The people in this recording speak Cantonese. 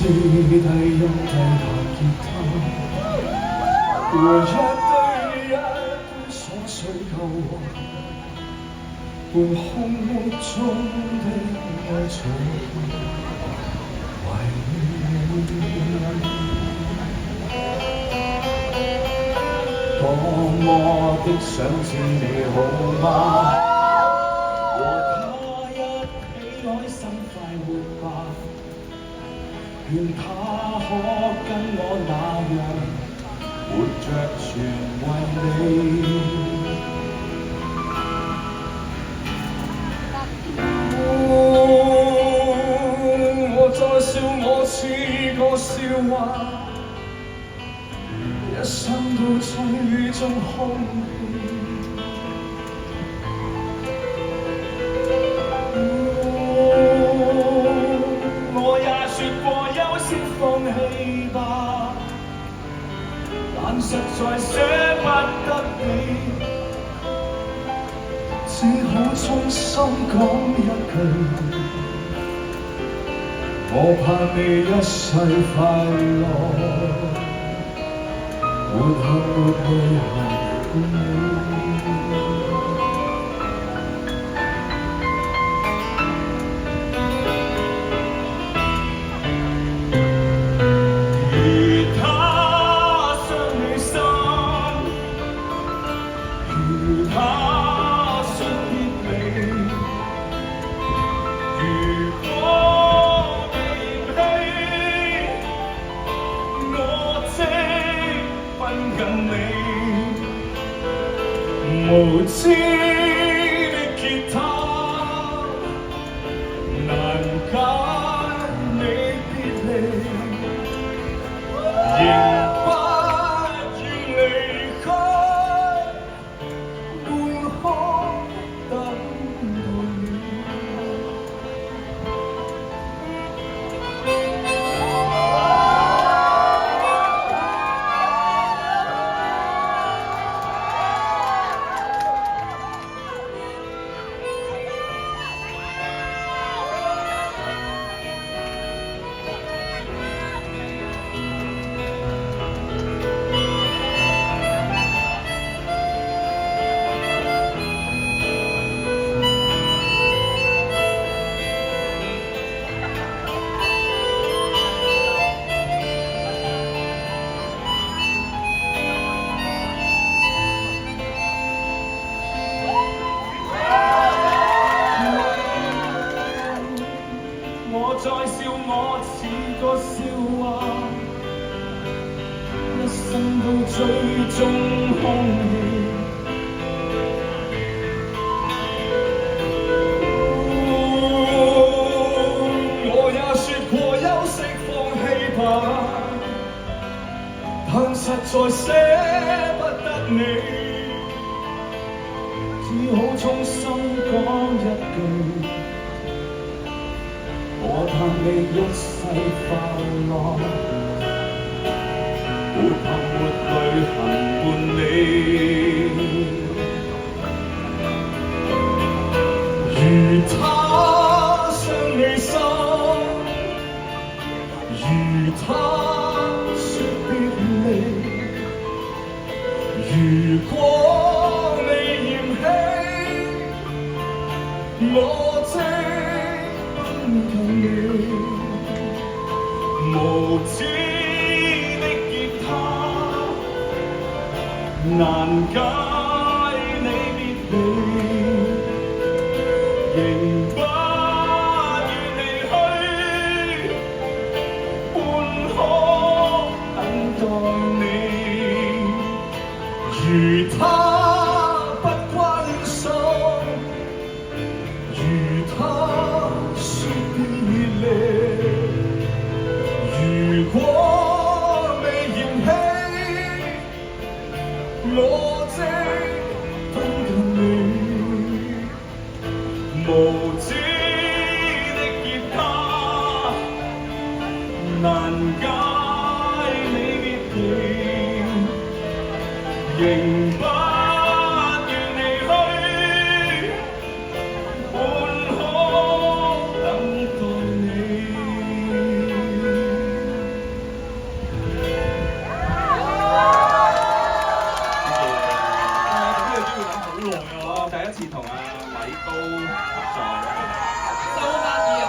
是低音低彈吉他，和一對一般瑣碎舊話，伴空屋中的愛草懷念。多麼的想知你好嗎？和他一起開心快活吧，願他可跟我那樣活着全為你。我在笑我似個笑話，一生都追蹤空氣。我也說過休息放棄吧，但實在捨不得你，只好衷心講一句，我盼你一世快樂。沒後沒淚行伴你。如他傷你心，如他說別離，如果你嫌棄，我即分近你。無知的吉他，難解你別離，仍不願離開，為何等到你？我在笑我似個笑話，一生都追蹤空氣。我也說過休息放棄吧，但實在捨不得你，只好衷心講一句，我盼你一世快樂，沒怕沒淚行伴你。如他傷你心，如他說別離，如果你嫌棄，我即無知的吉他，難解你別離，仍不願離去，半可等待你。如他不關心，如他說別離，如果你嫌棄，我即分近你。無知的吉他，難解你別離，仍不願離去，半。等待你。第一次同阿米高合作。